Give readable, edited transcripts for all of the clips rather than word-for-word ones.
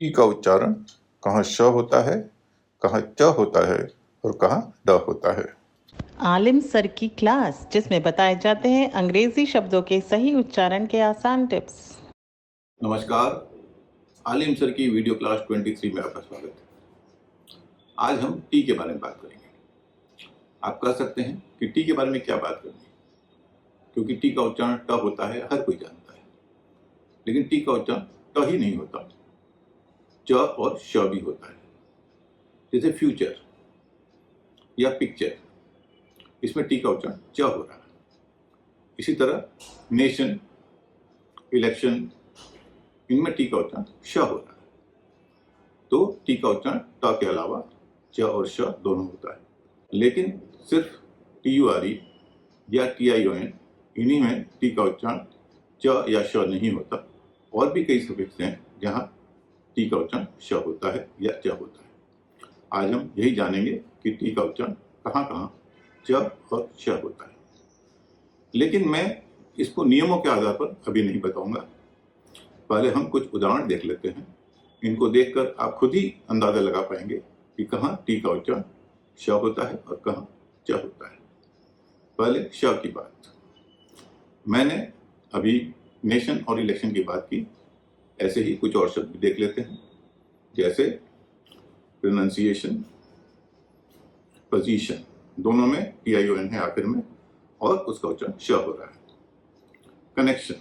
T का उच्चारण कहाँ श होता है, कहाँ च होता है और कहाँ ड होता है। आलिम सर की क्लास, जिसमें बताए जाते हैं अंग्रेजी शब्दों के सही उच्चारण के आसान टिप्स। नमस्कार, आलिम सर की वीडियो क्लास 23 में आपका स्वागत है। आज हम टी के बारे में बात करेंगे। आप कह सकते हैं कि टी के बारे में क्या बात करनी है, क्योंकि टी का उच्चारण ट होता है, हर कोई जानता है। लेकिन टी का उच्चारण ट ही नहीं होता, च और श भी होता है। जैसे फ्यूचर या पिक्चर, इसमें टी का उच्चारण च हो रहा है। इसी तरह नेशन, इलेक्शन, इनमें टी का उच्चारण श हो रहा है। तो टी का उच्चारण ट के अलावा च और श दोनों होता है। लेकिन सिर्फ TURE या TION, इन्हीं में टी का उच्चारण च या श नहीं होता। और भी कई सफिक्स हैं जहाँ टी का उच्चारण श होता है या च होता है। आज हम यही जानेंगे कि टी का उच्चारण कहाँ कहाँ च और श होता है। लेकिन मैं इसको नियमों के आधार पर अभी नहीं बताऊंगा। पहले हम कुछ उदाहरण देख लेते हैं। इनको देखकर आप खुद ही अंदाजा लगा पाएंगे कि कहाँ टी का उच्चारण श होता है और कहाँ च होता है। पहले श की बात। मैंने अभी नेशन और इलेक्शन की बात की, ऐसे ही कुछ और शब्द देख लेते हैं, जैसे प्रोनाउंसिएशन, पोजीशन, दोनों में TION है आखिर में और उसका उच्चारण श हो रहा है। कनेक्शन,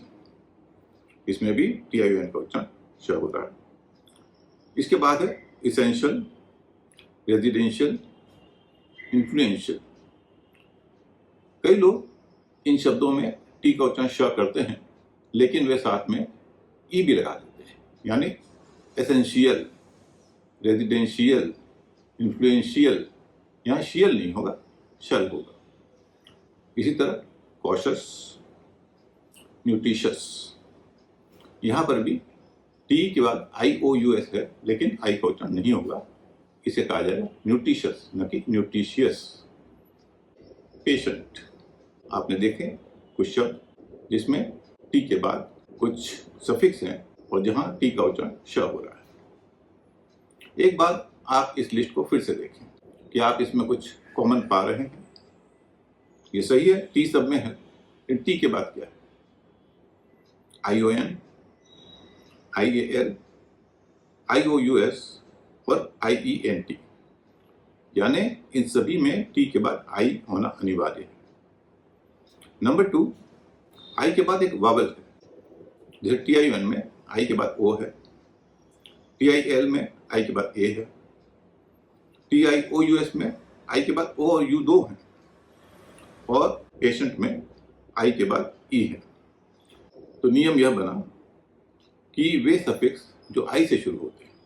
इसमें भी TION का उच्चारण श हो रहा है। इसके बाद है इसेंशियल, रेजिडेंशियल, इन्फ्लुएंशियल। कई लोग इन शब्दों में टी का उच्चारण श करते हैं, लेकिन वे साथ में ई भी लगा देते हैं, यानी एसेंशियल, रेजिडेंशियल, इन्फ्लुएंशियल। यहाँ शियल नहीं होगा, शल होगा। इसी तरह कॉशस, न्यूट्रिशस, यहाँ पर भी टी के बाद IOUS है, लेकिन आई का उच्चारण नहीं होगा। इसे कहा जाएगा न्यूट्रिशस, न कि न्यूट्रिशियस। पेशेंट, आपने देखे कुछ शब्द जिसमें टी के बाद कुछ सफिक्स हैं और जहां टी का उच्चारण श हो रहा है। एक बार आप इस लिस्ट को फिर से देखें कि आप इसमें कुछ कॉमन पा रहे हैं। ये सही है, टी सब में है, लेकिन टी के बाद क्या है? ION, IAL, IOUS और IENT, यानी इन सभी में टी के बाद आई होना अनिवार्य है। नंबर 2, आई के बाद एक वावल है। जैसे TION में आई के बाद ओ है, TIL में आई के बाद ए है, TIOUS में आई के बाद ओ और यू दो हैं, और पेशेंट में आई के बाद ई है। तो नियम यह बना कि वे सफिक्स जो आई से शुरू होते हैं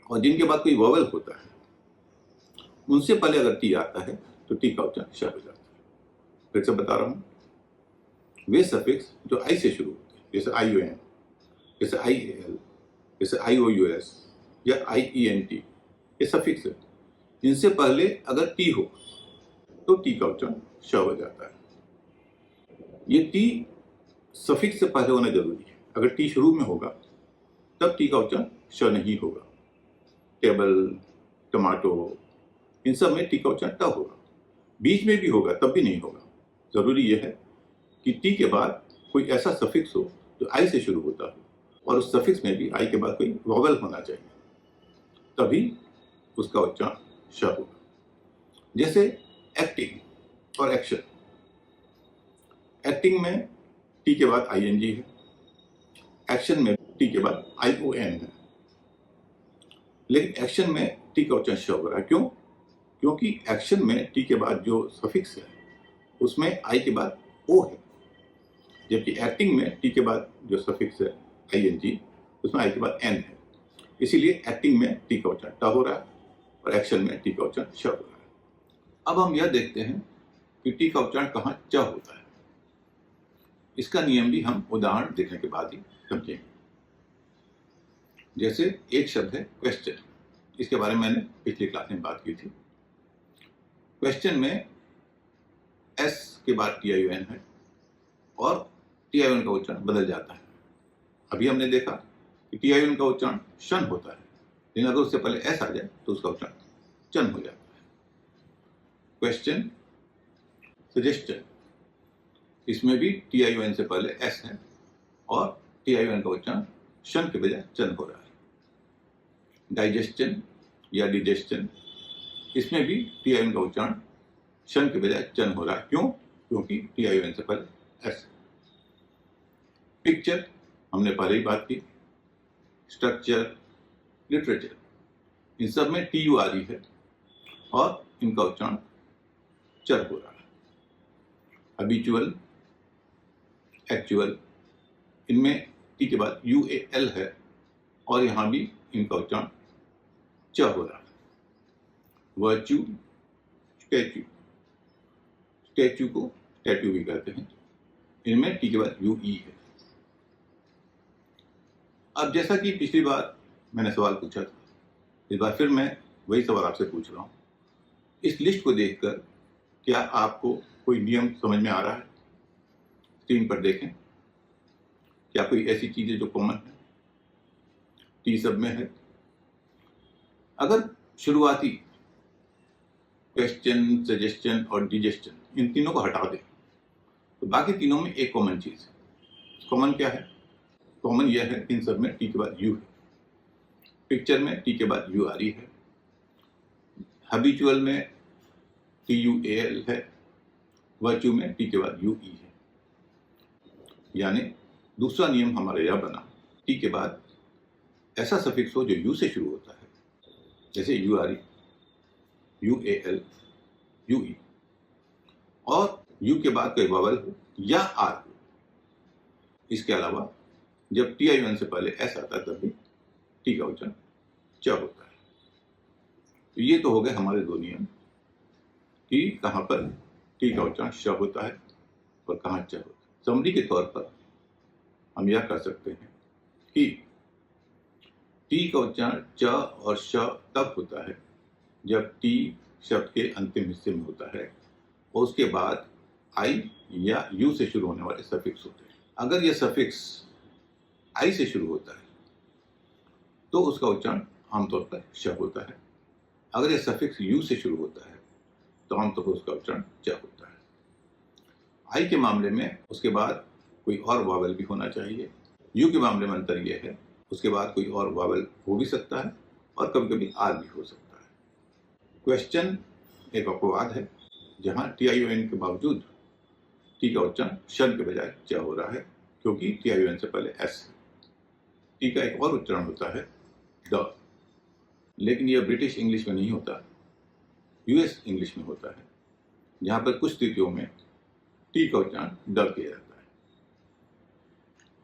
और जिनके बाद कोई वावल होता है, उनसे पहले अगर टी आता है तो टी का उच्चारण श हो जाता है। फिर से बता रहा हूं, वे सफिक्स जो आई से शुरू होते हैं, जैसे ION, जैसे IAL, जैसे IOUS या IENT, ये सफिक्स है। इनसे पहले अगर टी हो तो टी का उच्चारण श हो जाता है। ये टी सफिक्स से पहले होना जरूरी है। अगर टी शुरू में होगा तब टी का उच्चारण श नहीं होगा। टेबल, टमाटो, इन सब में टी का उच्चारण ट होगा। बीच में भी होगा तब भी नहीं होगा। जरूरी यह है कि टी के बाद कोई ऐसा सफिक्स हो जो आई से शुरू होता हो और उस सफिक्स में भी आई के बाद कोई वॉवल होना चाहिए, तभी उसका उच्चारण श होगा। जैसे एक्टिंग और एक्शन। एक्टिंग में टी के बाद ING है, एक्शन में टी के बाद ION है। लेकिन एक्शन में टी का उच्चारण श हो रहा है। क्यों? क्योंकि एक्शन में टी के बाद जो सफिक्स है उसमें आई के बाद ओ है, जबकि एक्टिंग में टी के बाद जो सफिक्स है ING, उसमें आई के बाद N है। इसीलिए एक्टिंग में टी का उच्चारण ट हो रहा है और एक्शन में टी का उच्चारण श हो रहा है। अब हम यह देखते हैं कि टी का उच्चारण कहाँ च होता है। इसका नियम भी हम उदाहरण देखने के बाद ही समझेंगे। जैसे एक शब्द है क्वेश्चन, इसके बारे में मैंने पिछली क्लास में बात की थी। क्वेश्चन में S के बाद TION है और TION का उच्चारण बदल जाता है। अभी हमने देखा कि TION का उच्चारण शन होता है, लेकिन अगर उससे पहले S आ जाए तो उसका उच्चारण चन हो जाता है। क्वेश्चन सजेस्चन, इसमें भी TION से पहले S है और TION का उच्चारण शन के बजाय चन हो रहा है। डाइजेस्चन या डिजेस्चन, इसमें भी TION का उच्चारण शन के बजाय चन हो रहा है। क्यों? क्योंकि TION से पहले S है। पिक्चर हमने पहले ही बात की। स्ट्रक्चर, लिटरेचर, इन सब में TU आ रही है और इनका उच्चारण चर हो रहा है। हैबिचुअल, एक्चुअल, इनमें टी के बाद UAL है और यहां भी इनका उच्चारण च हो रहा है। वर्च्यू, स्टैच्यू, स्टैच्यू को स्टैट्यू भी कहते हैं, इनमें टी के बाद UE है। अब जैसा कि पिछली बार मैंने सवाल पूछा था, इस बार फिर मैं वही सवाल आपसे पूछ रहा हूं। इस लिस्ट को देखकर क्या आपको कोई नियम समझ में आ रहा है? स्क्रीन पर देखें, क्या कोई ऐसी चीज है जो कॉमन है? टी सब में है। अगर शुरुआती क्वेश्चन, सजेस्चन और डिजेस्चन, इन तीनों को हटा दें तो बाकी तीनों में एक कॉमन चीज है। कॉमन क्या है? कॉमन यह है कि इन सब में टी के बाद यू है। पिक्चर में टी के बाद यू आ रही है। हैबिचुअल में TUAL है। वर्च्यू में टी के बाद UE है। यानी दूसरा नियम हमारा यह बना, टी के बाद ऐसा सफिक्स हो जो यू से शुरू होता है, जैसे URE, UAL, UE, और यू के बाद कोई वावल हो या आर हो। इसके अलावा जब TION से पहले S आता है तब भी टी का उच्चारण च होता है। तो ये तो हो गए हमारे दो नियम कि कहां पर टी का उच्चारण श होता है और कहां च होता है। समरी के तौर पर हम यह कर सकते हैं कि टी का उच्चारण च और श तब होता है जब टी शब्द के अंतिम हिस्से में होता है और उसके बाद आई या यू से शुरू होने वाले सफिक्स होते हैं। अगर यह सफिक्स आई से शुरू होता है तो उसका उच्चारण आमतौर पर श होता है। अगर यह सफिक्स यू से शुरू होता है तो आमतौर पर उसका उच्चारण च होता है। आई के मामले में उसके बाद कोई और वावल भी होना चाहिए। यू के मामले में अंतर यह है, उसके बाद कोई और वावल हो भी सकता है और कभी कभी आर भी हो सकता है। क्वेश्चन एक अपवाद है जहां TION के बावजूद टी का उच्चारण शन के बजाय च हो रहा है, क्योंकि TION से पहले S है। टी का एक और उच्चारण होता है द, लेकिन यह ब्रिटिश इंग्लिश में नहीं होता, US इंग्लिश में होता है, जहां पर कुछ स्थितियों में टी का उच्चारण द किया जाता है।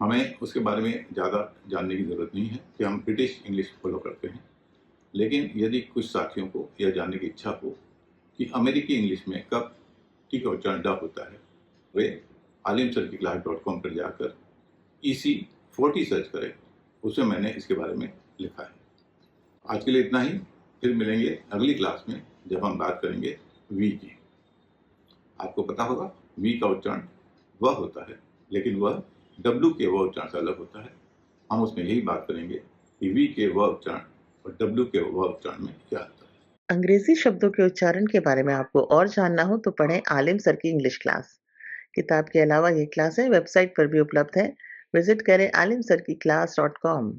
हमें उसके बारे में ज़्यादा जानने की जरूरत नहीं है कि हम ब्रिटिश इंग्लिश फॉलो करते हैं, लेकिन यदि कुछ साथियों को यह जानने की इच्छा हो कि अमेरिकी इंग्लिश में कब टी का उच्चारण ड होता है, वे alimsirkiclass.com पर जाकर EC40 सर्च करें, उसमें मैंने इसके बारे में लिखा है। आज के लिए इतना ही, फिर मिलेंगे अगली क्लास में जब हम बात करेंगे वी की। आपको पता होगा वी का उच्चारण वह होता है, लेकिन वह W के वह उच्चारण से अलग होता है। हम उसमें यही बात करेंगे कि वी के वह उच्चारण और W के वह उच्चारण में क्या होता है। अंग्रेजी शब्दों के उच्चारण के बारे में आपको और जानना हो तो पढ़ें आलिम सर की इंग्लिश क्लास। किताब के अलावा ये क्लासें वेबसाइट पर भी उपलब्ध है। विजिट करें alimsarkiclass.com।